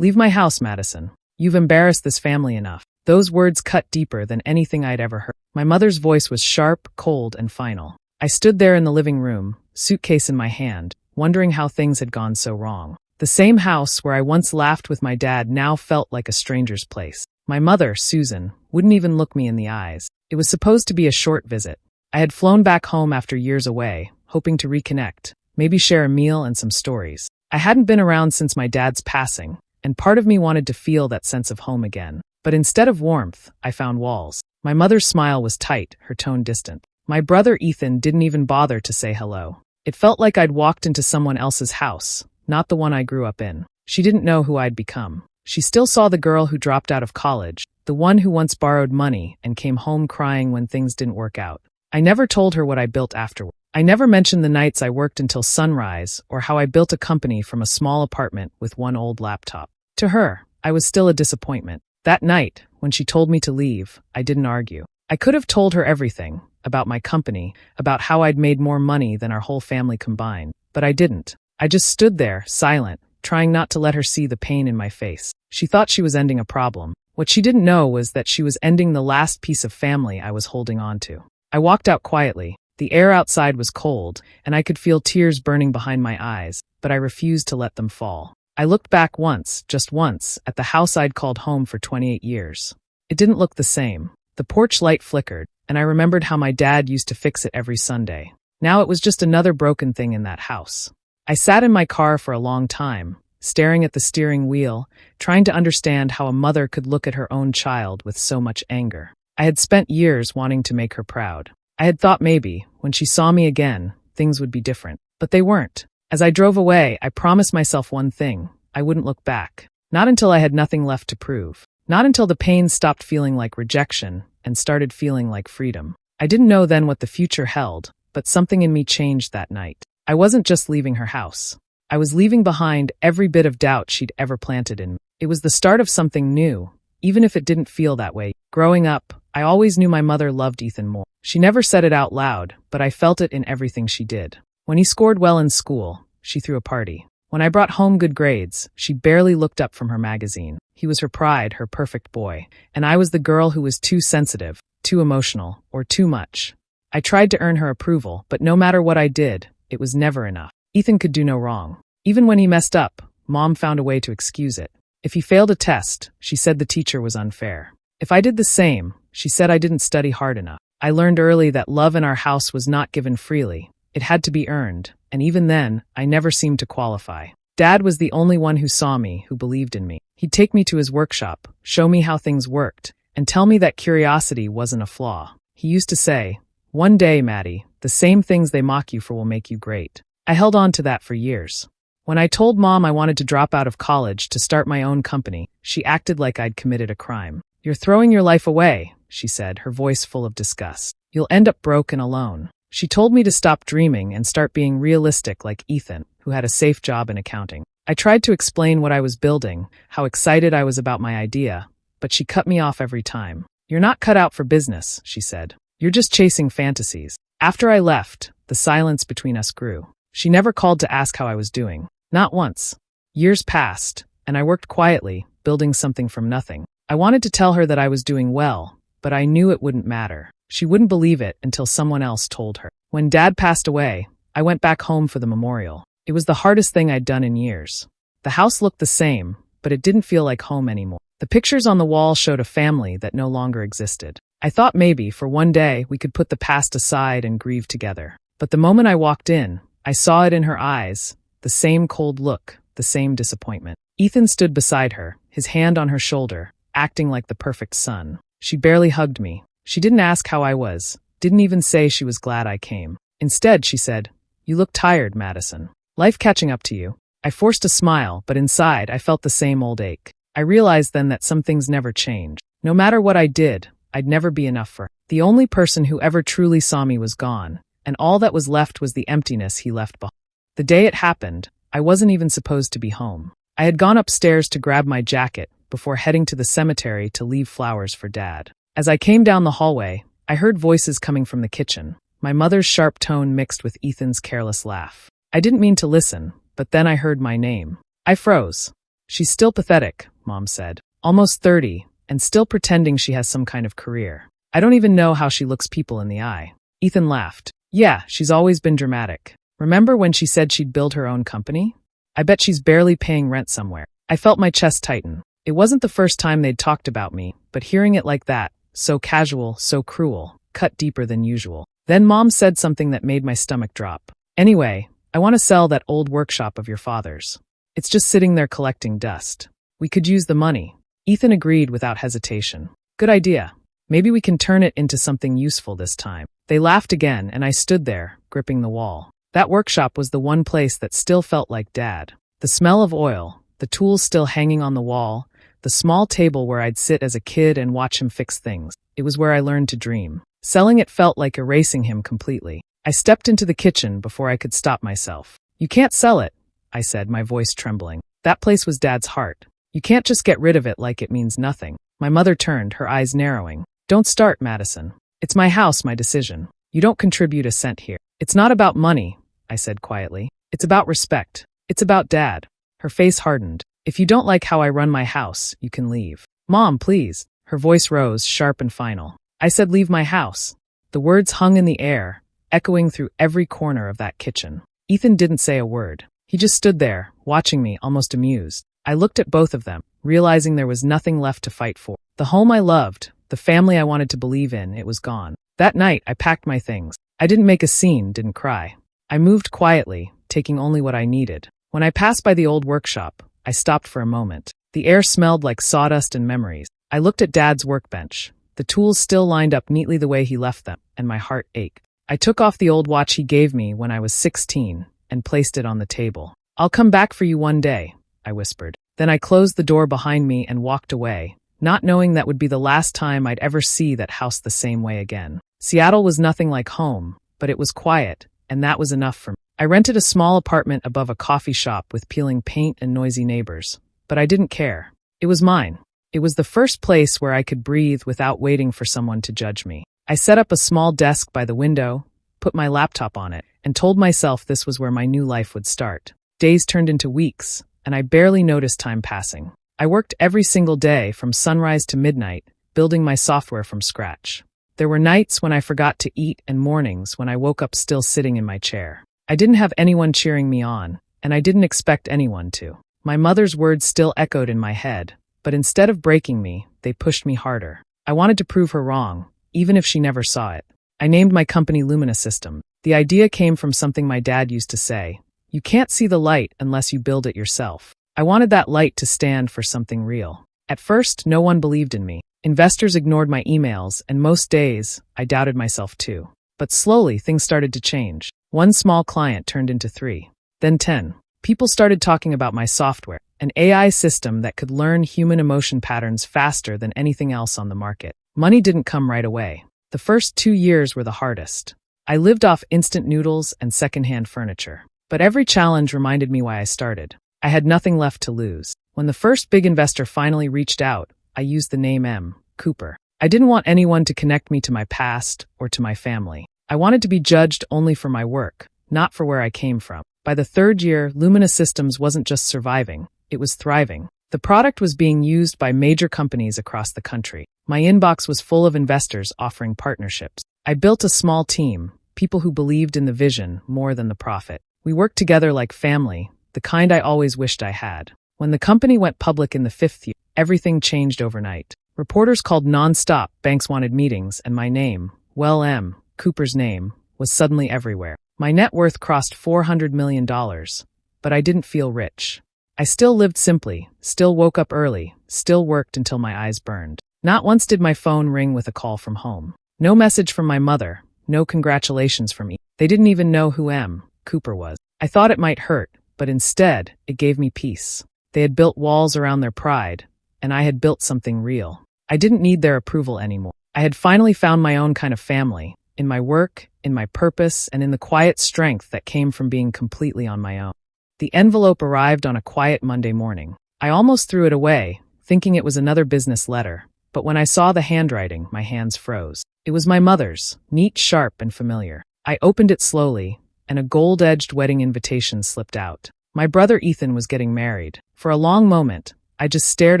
"Leave my house, Madison. You've embarrassed this family enough." Those words cut deeper than anything I'd ever heard. My mother's voice was sharp, cold, and final. I stood there in the living room, suitcase in my hand, wondering how things had gone so wrong. The same house where I once laughed with my dad now felt like a stranger's place. My mother, Susan, wouldn't even look me in the eyes. It was supposed to be a short visit. I had flown back home after years away, hoping to reconnect, maybe share a meal and some stories. I hadn't been around since my dad's passing, and part of me wanted to feel that sense of home again. But instead of warmth, I found walls. My mother's smile was tight, her tone distant. My brother Ethan didn't even bother to say hello. It felt like I'd walked into someone else's house, not the one I grew up in. She didn't know who I'd become. She still saw the girl who dropped out of college, the one who once borrowed money and came home crying when things didn't work out. I never told her what I built afterward. I never mentioned the nights I worked until sunrise or how I built a company from a small apartment with one old laptop. To her, I was still a disappointment. That night, when she told me to leave, I didn't argue. I could have told her everything, about my company, about how I'd made more money than our whole family combined, but I didn't. I just stood there, silent, trying not to let her see the pain in my face. She thought she was ending a problem. What she didn't know was that she was ending the last piece of family I was holding on to. I walked out quietly. The air outside was cold, and I could feel tears burning behind my eyes, but I refused to let them fall. I looked back once, just once, at the house I'd called home for 28 years. It didn't look the same. The porch light flickered, and I remembered how my dad used to fix it every Sunday. Now it was just another broken thing in that house. I sat in my car for a long time, staring at the steering wheel, trying to understand how a mother could look at her own child with so much anger. I had spent years wanting to make her proud. I had thought maybe, when she saw me again, things would be different. But they weren't. As I drove away, I promised myself one thing. I wouldn't look back. Not until I had nothing left to prove. Not until the pain stopped feeling like rejection and started feeling like freedom. I didn't know then what the future held, but something in me changed that night. I wasn't just leaving her house. I was leaving behind every bit of doubt she'd ever planted in me. It was the start of something new, even if it didn't feel that way. Growing up, I always knew my mother loved Ethan more. She never said it out loud, but I felt it in everything she did. When he scored well in school, she threw a party. When I brought home good grades, she barely looked up from her magazine. He was her pride, her perfect boy, and I was the girl who was too sensitive, too emotional, or too much. I tried to earn her approval, but no matter what I did, it was never enough. Ethan could do no wrong. Even when he messed up, Mom found a way to excuse it. If he failed a test, she said the teacher was unfair. If I did the same, she said I didn't study hard enough. I learned early that love in our house was not given freely. It had to be earned, and even then, I never seemed to qualify. Dad was the only one who saw me, who believed in me. He'd take me to his workshop, show me how things worked, and tell me that curiosity wasn't a flaw. He used to say, "One day, Maddie, the same things they mock you for will make you great." I held on to that for years. When I told Mom I wanted to drop out of college to start my own company, she acted like I'd committed a crime. "You're throwing your life away," she said, her voice full of disgust. "You'll end up broke and alone." She told me to stop dreaming and start being realistic like Ethan, who had a safe job in accounting. I tried to explain what I was building, how excited I was about my idea, but she cut me off every time. "You're not cut out for business," she said. "You're just chasing fantasies." After I left, the silence between us grew. She never called to ask how I was doing. Not once. Years passed, and I worked quietly, building something from nothing. I wanted to tell her that I was doing well, but I knew it wouldn't matter. She wouldn't believe it until someone else told her. When Dad passed away, I went back home for the memorial. It was the hardest thing I'd done in years. The house looked the same, but it didn't feel like home anymore. The pictures on the wall showed a family that no longer existed. I thought maybe, for one day, we could put the past aside and grieve together. But the moment I walked in, I saw it in her eyes, the same cold look, the same disappointment. Ethan stood beside her, his hand on her shoulder, acting like the perfect son. She barely hugged me. She didn't ask how I was, didn't even say she was glad I came. Instead, she said, "You look tired, Madison. Life catching up to you." I forced a smile, but inside I felt the same old ache. I realized then that some things never change. No matter what I did, I'd never be enough for her. The only person who ever truly saw me was gone, and all that was left was the emptiness he left behind. The day it happened, I wasn't even supposed to be home. I had gone upstairs to grab my jacket before heading to the cemetery to leave flowers for Dad. As I came down the hallway, I heard voices coming from the kitchen, my mother's sharp tone mixed with Ethan's careless laugh. I didn't mean to listen, but then I heard my name. I froze. She's still pathetic, Mom said. Almost 30, and still pretending she has some kind of career. I don't even know how she looks people in the eye. Ethan laughed. Yeah, she's always been dramatic. Remember when she said she'd build her own company? I bet she's barely paying rent somewhere. I felt my chest tighten. It wasn't the first time they'd talked about me, but hearing it like that, so casual, so cruel, cut deeper than usual. Then Mom said something that made my stomach drop. Anyway, I want to sell that old workshop of your father's. It's just sitting there collecting dust. We could use the money. Ethan agreed without hesitation. Good idea. Maybe we can turn it into something useful this time. They laughed again, and I stood there, gripping the wall. That workshop was the one place that still felt like Dad. The smell of oil, the tools still hanging on the wall, the small table where I'd sit as a kid and watch him fix things. It was where I learned to dream. Selling it felt like erasing him completely. I stepped into the kitchen before I could stop myself. You can't sell it, I said, my voice trembling. That place was Dad's heart. You can't just get rid of it like it means nothing. My mother turned, her eyes narrowing. Don't start, Madison. It's my house, my decision. You don't contribute a cent here. It's not about money, I said quietly. It's about respect. It's about Dad. Her face hardened. If you don't like how I run my house, you can leave. Mom, please. Her voice rose, sharp and final. I said leave my house. The words hung in the air, echoing through every corner of that kitchen. Ethan didn't say a word. He just stood there, watching me, almost amused. I looked at both of them, realizing there was nothing left to fight for. The home I loved, the family I wanted to believe in, it was gone. That night, I packed my things. I didn't make a scene, didn't cry. I moved quietly, taking only what I needed. When I passed by the old workshop, I stopped for a moment. The air smelled like sawdust and memories. I looked at Dad's workbench. The tools still lined up neatly the way he left them, and my heart ached. I took off the old watch he gave me when I was 16 and placed it on the table. I'll come back for you one day, I whispered. Then I closed the door behind me and walked away, not knowing that would be the last time I'd ever see that house the same way again. Seattle was nothing like home, but it was quiet, and that was enough for me. I rented a small apartment above a coffee shop with peeling paint and noisy neighbors, but I didn't care. It was mine. It was the first place where I could breathe without waiting for someone to judge me. I set up a small desk by the window, put my laptop on it, and told myself this was where my new life would start. Days turned into weeks, and I barely noticed time passing. I worked every single day from sunrise to midnight, building my software from scratch. There were nights when I forgot to eat and mornings when I woke up still sitting in my chair. I didn't have anyone cheering me on, and I didn't expect anyone to. My mother's words still echoed in my head, but instead of breaking me, they pushed me harder. I wanted to prove her wrong, even if she never saw it. I named my company Lumina System. The idea came from something my dad used to say. You can't see the light unless you build it yourself. I wanted that light to stand for something real. At first, no one believed in me. Investors ignored my emails, and most days, I doubted myself too. But slowly, things started to change. One small client turned into 3, then 10. People started talking about my software, an AI system that could learn human emotion patterns faster than anything else on the market. Money didn't come right away. The first 2 years were the hardest. I lived off instant noodles and secondhand furniture. But every challenge reminded me why I started. I had nothing left to lose. When the first big investor finally reached out, I used the name M. Cooper. I didn't want anyone to connect me to my past or to my family. I wanted to be judged only for my work, not for where I came from. By the 3rd year, Lumina Systems wasn't just surviving, it was thriving. The product was being used by major companies across the country. My inbox was full of investors offering partnerships. I built a small team, people who believed in the vision more than the profit. We worked together like family, the kind I always wished I had. When the company went public in the 5th year, everything changed overnight. Reporters called non-stop, banks wanted meetings, and my name, well, M. Cooper's name, was suddenly everywhere. My net worth crossed $400 million, but I didn't feel rich. I still lived simply, still woke up early, still worked until my eyes burned. Not once did my phone ring with a call from home. No message from my mother, no congratulations from me. They didn't even know who M. Cooper was. I thought it might hurt, but instead, it gave me peace. They had built walls around their pride, and I had built something real. I didn't need their approval anymore. I had finally found my own kind of family, in my work, in my purpose, and in the quiet strength that came from being completely on my own. The envelope arrived on a quiet Monday morning. I almost threw it away, thinking it was another business letter, but when I saw the handwriting, my hands froze. It was my mother's, neat, sharp, and familiar. I opened it slowly, and a gold-edged wedding invitation slipped out. My brother Ethan was getting married. For a long moment, I just stared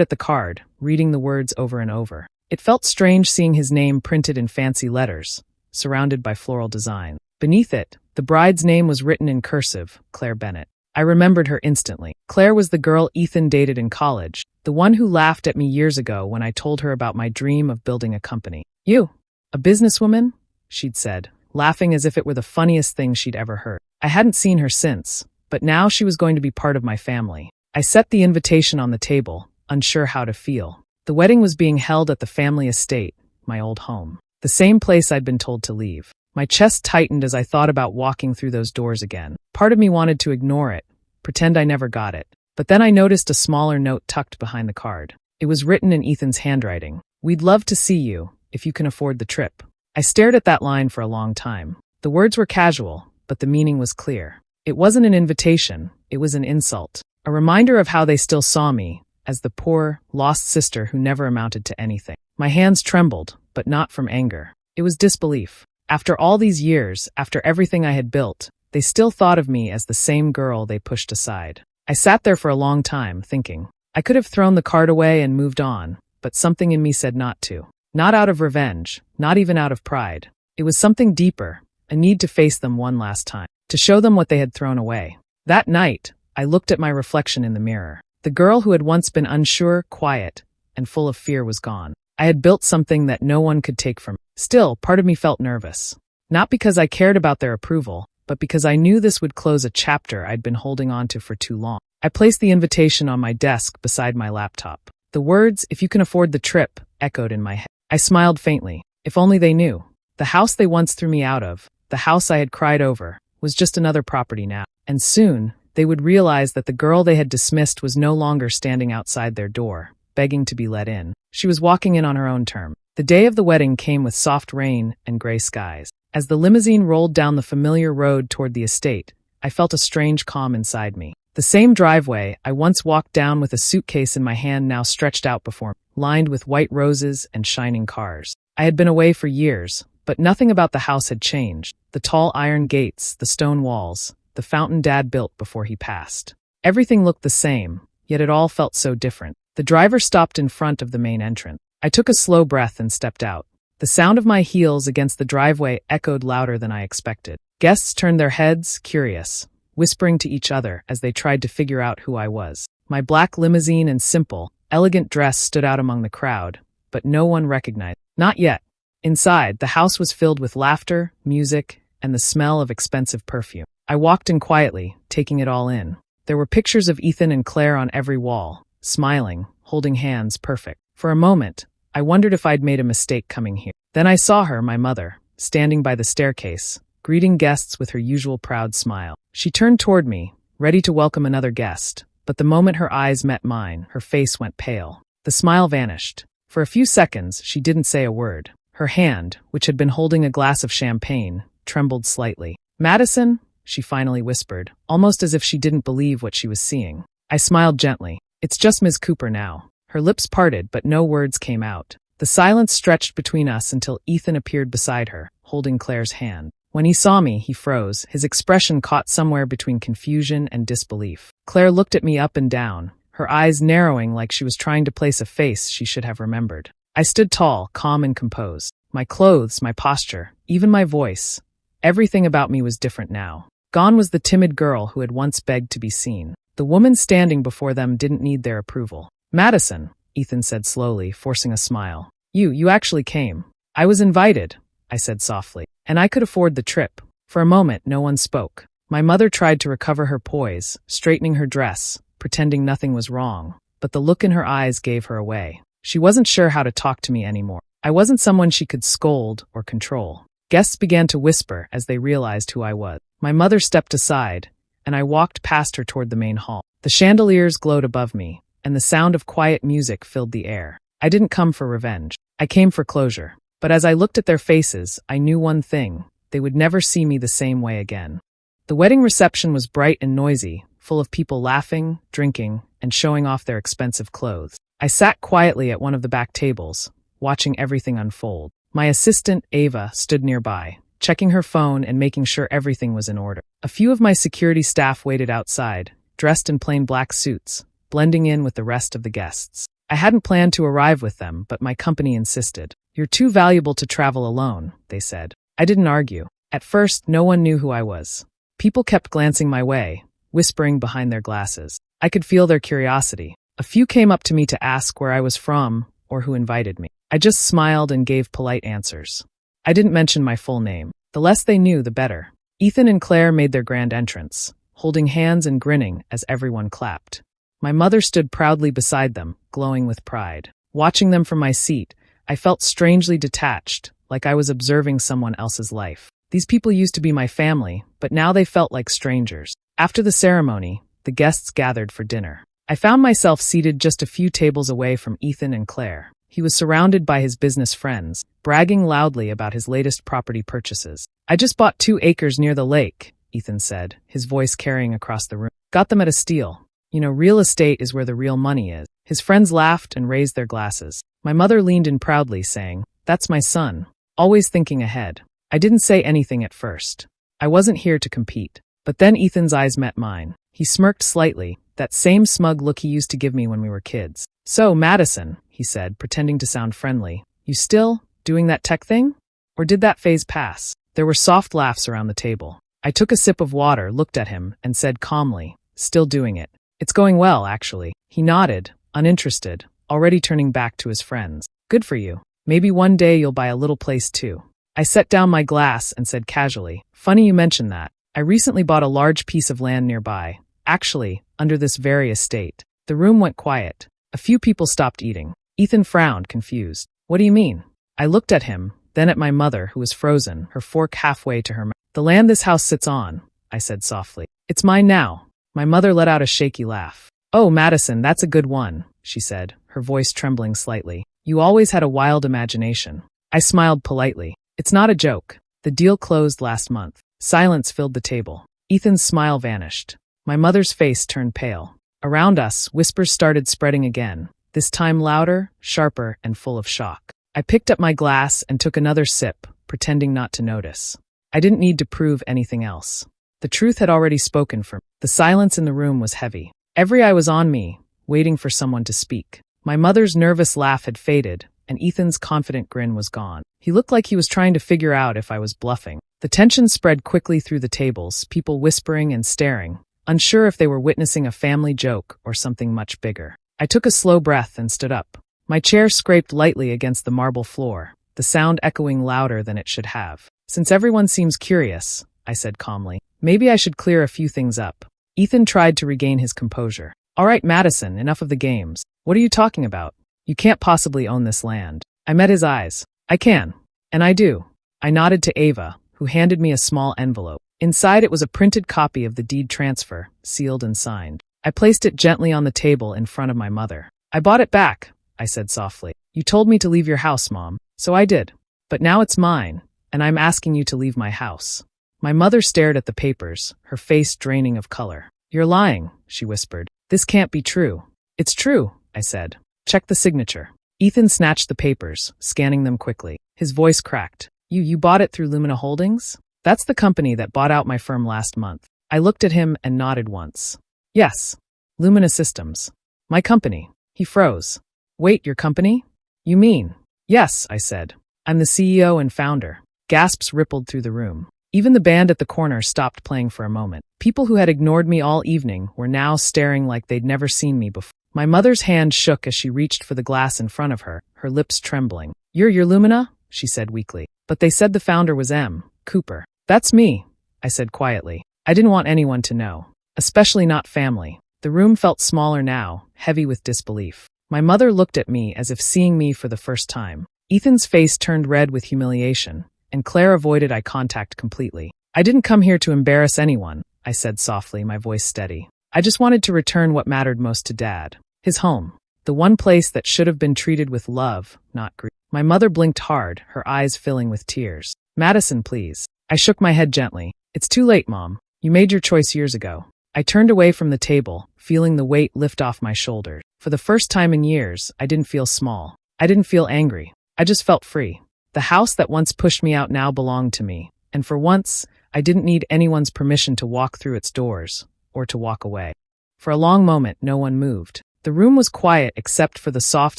at the card, reading the words over and over. It felt strange seeing his name printed in fancy letters, surrounded by floral design. Beneath it, the bride's name was written in cursive, Claire Bennett. I remembered her instantly. Claire was the girl Ethan dated in college, the one who laughed at me years ago when I told her about my dream of building a company. "You, a businesswoman?" she'd said, laughing as if it were the funniest thing she'd ever heard. I hadn't seen her since, but now she was going to be part of my family. I set the invitation on the table, unsure how to feel. The wedding was being held at the family estate, my old home, the same place I'd been told to leave. My chest tightened as I thought about walking through those doors again. Part of me wanted to ignore it, pretend I never got it. But then I noticed a smaller note tucked behind the card. It was written in Ethan's handwriting. "We'd love to see you, if you can afford the trip." I stared at that line for a long time. The words were casual, but the meaning was clear. It wasn't an invitation, it was an insult. A reminder of how they still saw me, as the poor, lost sister who never amounted to anything. My hands trembled, but not from anger. It was disbelief. After all these years, after everything I had built, they still thought of me as the same girl they pushed aside. I sat there for a long time, thinking. I could have thrown the card away and moved on, but something in me said not to. Not out of revenge, not even out of pride. It was something deeper, a need to face them one last time, to show them what they had thrown away. That night, I looked at my reflection in the mirror. The girl who had once been unsure, quiet, and full of fear was gone. I had built something that no one could take from me. Still, part of me felt nervous. Not because I cared about their approval, but because I knew this would close a chapter I'd been holding on to for too long. I placed the invitation on my desk beside my laptop. The words, "if you can afford the trip," echoed in my head. I smiled faintly. If only they knew. The house they once threw me out of, the house I had cried over, was just another property now. And soon, they would realize that the girl they had dismissed was no longer standing outside their door, begging to be let in. She was walking in on her own terms. The day of the wedding came with soft rain and gray skies. As the limousine rolled down the familiar road toward the estate, I felt a strange calm inside me. The same driveway I once walked down with a suitcase in my hand now stretched out before me, lined with white roses and shining cars. I had been away for years, but nothing about the house had changed. The tall iron gates, the stone walls, the fountain Dad built before he passed. Everything looked the same, yet it all felt so different. The driver stopped in front of the main entrance. I took a slow breath and stepped out. The sound of my heels against the driveway echoed louder than I expected. Guests turned their heads, curious, whispering to each other as they tried to figure out who I was. My black limousine and simple, elegant dress stood out among the crowd, but no one recognized. Not yet. Inside, the house was filled with laughter, music, and the smell of expensive perfume. I walked in quietly, taking it all in. There were pictures of Ethan and Claire on every wall, smiling, holding hands, perfect. For a moment, I wondered if I'd made a mistake coming here. Then I saw her, my mother, standing by the staircase, greeting guests with her usual proud smile. She turned toward me, ready to welcome another guest, but the moment her eyes met mine, her face went pale. The smile vanished. For a few seconds, she didn't say a word. Her hand, which had been holding a glass of champagne, trembled slightly. "Madison?" she finally whispered, almost as if she didn't believe what she was seeing. I smiled gently. "It's just Ms. Cooper now." Her lips parted, but no words came out. The silence stretched between us until Ethan appeared beside her, holding Claire's hand. When he saw me, he froze, his expression caught somewhere between confusion and disbelief. Claire looked at me up and down, her eyes narrowing like she was trying to place a face she should have remembered. I stood tall, calm and composed. My clothes, my posture, even my voice. Everything about me was different now. Gone was the timid girl who had once begged to be seen. The woman standing before them didn't need their approval. "Madison," Ethan said slowly, forcing a smile. You actually came." "I was invited," I said softly, "and I could afford the trip." For a moment, no one spoke. My mother tried to recover her poise, straightening her dress, pretending nothing was wrong, but the look in her eyes gave her away. She wasn't sure how to talk to me anymore. I wasn't someone she could scold or control. Guests began to whisper as they realized who I was. My mother stepped aside, and I walked past her toward the main hall. The chandeliers glowed above me, and the sound of quiet music filled the air. I didn't come for revenge. I came for closure. But as I looked at their faces, I knew one thing. They would never see me the same way again. The wedding reception was bright and noisy, full of people laughing, drinking, and showing off their expensive clothes. I sat quietly at one of the back tables, watching everything unfold. My assistant, Ava, stood nearby, checking her phone and making sure everything was in order. A few of my security staff waited outside, dressed in plain black suits, blending in with the rest of the guests. I hadn't planned to arrive with them, but my company insisted. "You're too valuable to travel alone," they said. I didn't argue. At first, no one knew who I was. People kept glancing my way, whispering behind their glasses. I could feel their curiosity. A few came up to me to ask where I was from or who invited me. I just smiled and gave polite answers. I didn't mention my full name. The less they knew, the better. Ethan and Claire made their grand entrance, holding hands and grinning as everyone clapped. My mother stood proudly beside them, glowing with pride. Watching them from my seat, I felt strangely detached, like I was observing someone else's life. These people used to be my family, but now they felt like strangers. After the ceremony, the guests gathered for dinner. I found myself seated just a few tables away from Ethan and Claire. He was surrounded by his business friends, bragging loudly about his latest property purchases. "I just bought 2 acres near the lake," Ethan said, his voice carrying across the room. "Got them at a steal. You know, real estate is where the real money is." His friends laughed and raised their glasses. My mother leaned in proudly, saying, "That's my son, always thinking ahead." I didn't say anything at first. I wasn't here to compete. But then Ethan's eyes met mine. He smirked slightly, that same smug look he used to give me when we were kids. "So, Madison," he said, pretending to sound friendly, "you still doing that tech thing? Or did that phase pass?" There were soft laughs around the table. I took a sip of water, looked at him, and said calmly, "Still doing it. It's going well, actually." He nodded, uninterested, already turning back to his friends. "Good for you. Maybe one day you'll buy a little place too." I set down my glass and said casually, "Funny you mention that. I recently bought a large piece of land nearby, actually, under this very estate." The room went quiet. A few people stopped eating. Ethan frowned, confused. "What do you mean?" I looked at him, then at my mother, who was frozen, her fork halfway to her mouth. "The land this house sits on," I said softly. "It's mine now." My mother let out a shaky laugh. "Oh, Madison, that's a good one," she said, her voice trembling slightly. "You always had a wild imagination." I smiled politely. "It's not a joke. The deal closed last month." Silence filled the table. Ethan's smile vanished. My mother's face turned pale. Around us, whispers started spreading again, this time louder, sharper, and full of shock. I picked up my glass and took another sip, pretending not to notice. I didn't need to prove anything else. The truth had already spoken for me. The silence in the room was heavy. Every eye was on me, waiting for someone to speak. My mother's nervous laugh had faded, and Ethan's confident grin was gone. He looked like he was trying to figure out if I was bluffing. The tension spread quickly through the tables, people whispering and staring, unsure if they were witnessing a family joke or something much bigger. I took a slow breath and stood up. My chair scraped lightly against the marble floor, the sound echoing louder than it should have. "Since everyone seems curious," I said calmly, "maybe I should clear a few things up." Ethan tried to regain his composure. "All right, Madison, enough of the games. What are you talking about? You can't possibly own this land." I met his eyes. "I can. And I do." I nodded to Ava, who handed me a small envelope. Inside it was a printed copy of the deed transfer, sealed and signed. I placed it gently on the table in front of my mother. "I bought it back," I said softly. "You told me to leave your house, Mom, so I did. But now it's mine, and I'm asking you to leave my house." My mother stared at the papers, her face draining of color. "You're lying," she whispered. "This can't be true." "It's true," I said. "Check the signature." Ethan snatched the papers, scanning them quickly. His voice cracked. You bought it through Lumina Holdings? That's the company that bought out my firm last month." I looked at him and nodded once. "Yes. Lumina Systems. My company." He froze. "Wait, your company? You mean?" "Yes," I said. "I'm the CEO and founder." Gasps rippled through the room. Even the band at the corner stopped playing for a moment. People who had ignored me all evening were now staring like they'd never seen me before. My mother's hand shook as she reached for the glass in front of her, her lips trembling. You're Lumina?" she said weakly. "But they said the founder was M. Cooper." "That's me," I said quietly. I didn't want anyone to know, especially not family. The room felt smaller now, heavy with disbelief. My mother looked at me as if seeing me for the first time. Ethan's face turned red with humiliation, and Claire avoided eye contact completely. "I didn't come here to embarrass anyone," I said softly, my voice steady. "I just wanted to return what mattered most to Dad. His home. The one place that should have been treated with love, not grief." My mother blinked hard, her eyes filling with tears. "Madison, please." I shook my head gently. "It's too late, Mom. You made your choice years ago." I turned away from the table, feeling the weight lift off my shoulders. For the first time in years, I didn't feel small. I didn't feel angry. I just felt free. The house that once pushed me out now belonged to me, and for once, I didn't need anyone's permission to walk through its doors, or to walk away. For a long moment, no one moved. The room was quiet except for the soft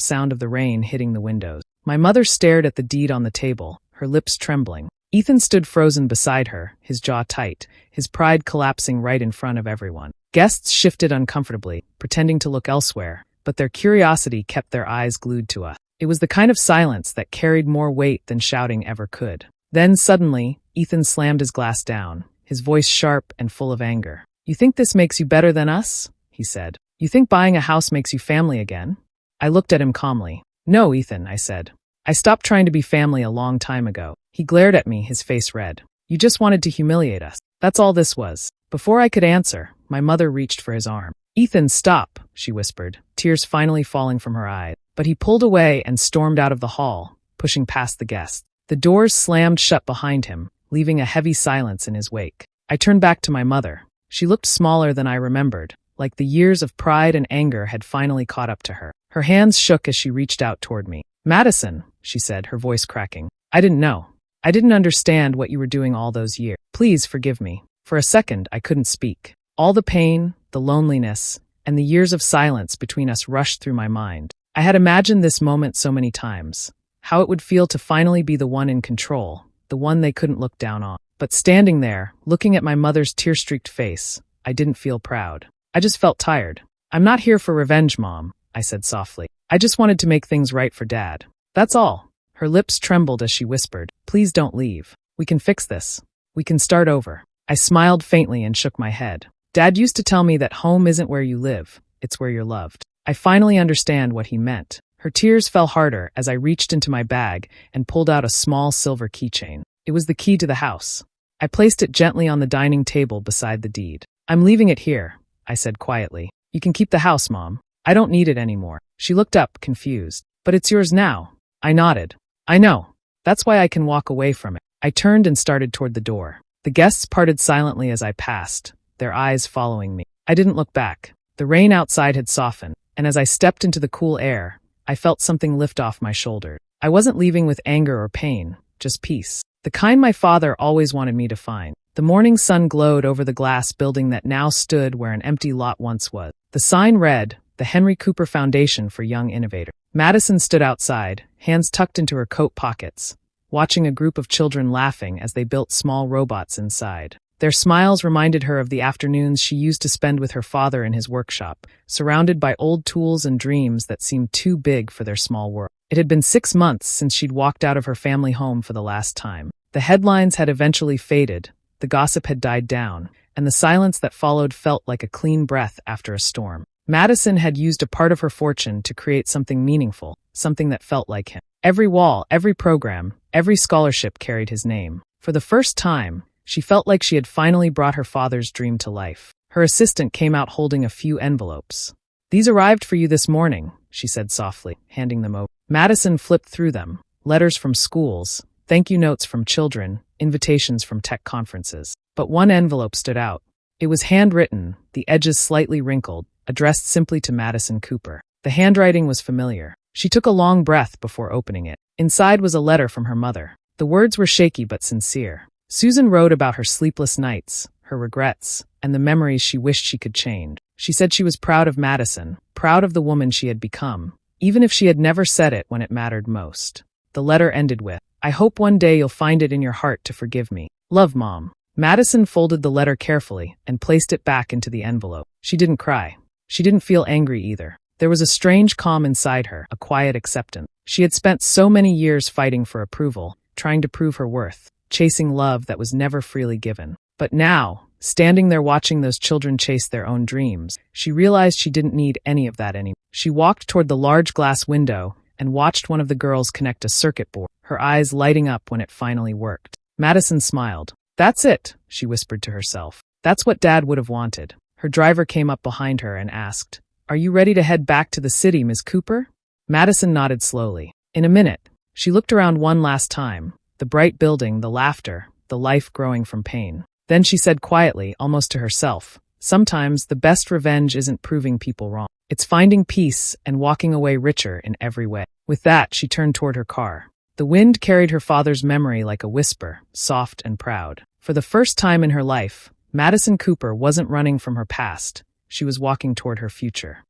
sound of the rain hitting the windows. My mother stared at the deed on the table, her lips trembling. Ethan stood frozen beside her, his jaw tight, his pride collapsing right in front of everyone. Guests shifted uncomfortably, pretending to look elsewhere, but their curiosity kept their eyes glued to us. It was the kind of silence that carried more weight than shouting ever could. Then suddenly, Ethan slammed his glass down, his voice sharp and full of anger. "You think this makes you better than us?" he said. "You think buying a house makes you family again?" I looked at him calmly. "No, Ethan," I said. "I stopped trying to be family a long time ago." He glared at me, his face red. "You just wanted to humiliate us. That's all this was." Before I could answer, my mother reached for his arm. "Ethan, stop," she whispered, tears finally falling from her eyes. But he pulled away and stormed out of the hall, pushing past the guests. The doors slammed shut behind him, leaving a heavy silence in his wake. I turned back to my mother. She looked smaller than I remembered, like the years of pride and anger had finally caught up to her. Her hands shook as she reached out toward me. "Madison," she said, her voice cracking. "I didn't know. I didn't understand what you were doing all those years. Please forgive me." For a second, I couldn't speak. All the pain, the loneliness, and the years of silence between us rushed through my mind. I had imagined this moment so many times, how it would feel to finally be the one in control, the one they couldn't look down on. But standing there, looking at my mother's tear-streaked face, I didn't feel proud. I just felt tired. "I'm not here for revenge, Mom," I said softly. "I just wanted to make things right for Dad. That's all." Her lips trembled as she whispered, "Please don't leave. We can fix this. We can start over." I smiled faintly and shook my head. "Dad used to tell me that home isn't where you live, it's where you're loved." I finally understand what he meant. Her tears fell harder as I reached into my bag and pulled out a small silver keychain. It was the key to the house. I placed it gently on the dining table beside the deed. "I'm leaving it here," I said quietly. "You can keep the house, Mom. I don't need it anymore." She looked up, confused. "But it's yours now." I nodded. "I know. That's why I can walk away from it." I turned and started toward the door. The guests parted silently as I passed, their eyes following me. I didn't look back. The rain outside had softened, and as I stepped into the cool air, I felt something lift off my shoulder. I wasn't leaving with anger or pain, just peace. The kind my father always wanted me to find. The morning sun glowed over the glass building that now stood where an empty lot once was. The sign read, "The Henry Cooper Foundation for Young Innovators." Madison stood outside, hands tucked into her coat pockets, watching a group of children laughing as they built small robots inside. Their smiles reminded her of the afternoons she used to spend with her father in his workshop, surrounded by old tools and dreams that seemed too big for their small world. It had been 6 months since she'd walked out of her family home for the last time. The headlines had eventually faded, the gossip had died down, and the silence that followed felt like a clean breath after a storm. Madison had used a part of her fortune to create something meaningful, something that felt like him. Every wall, every program, every scholarship carried his name. For the first time, she felt like she had finally brought her father's dream to life. Her assistant came out holding a few envelopes. "These arrived for you this morning," she said softly, handing them over. Madison flipped through them. Letters from schools, thank you notes from children, invitations from tech conferences. But one envelope stood out. It was handwritten, the edges slightly wrinkled, addressed simply to Madison Cooper. The handwriting was familiar. She took a long breath before opening it. Inside was a letter from her mother. The words were shaky but sincere. Susan wrote about her sleepless nights, her regrets, and the memories she wished she could change. She said she was proud of Madison, proud of the woman she had become, even if she had never said it when it mattered most. The letter ended with, "I hope one day you'll find it in your heart to forgive me. Love, Mom." Madison folded the letter carefully and placed it back into the envelope. She didn't cry. She didn't feel angry either. There was a strange calm inside her, a quiet acceptance. She had spent so many years fighting for approval, trying to prove her worth, chasing love that was never freely given. But now, standing there watching those children chase their own dreams, she realized she didn't need any of that anymore. She walked toward the large glass window and watched one of the girls connect a circuit board, her eyes lighting up when it finally worked. Madison smiled. "That's it," she whispered to herself. "That's what Dad would have wanted." Her driver came up behind her and asked, "Are you ready to head back to the city, Ms. Cooper?" Madison nodded slowly. "In a minute." She looked around one last time, the bright building, the laughter, the life growing from pain. Then she said quietly, almost to herself, "Sometimes the best revenge isn't proving people wrong. It's finding peace and walking away richer in every way." With that, she turned toward her car. The wind carried her father's memory like a whisper, soft and proud. For the first time in her life, Madison Cooper wasn't running from her past. She was walking toward her future.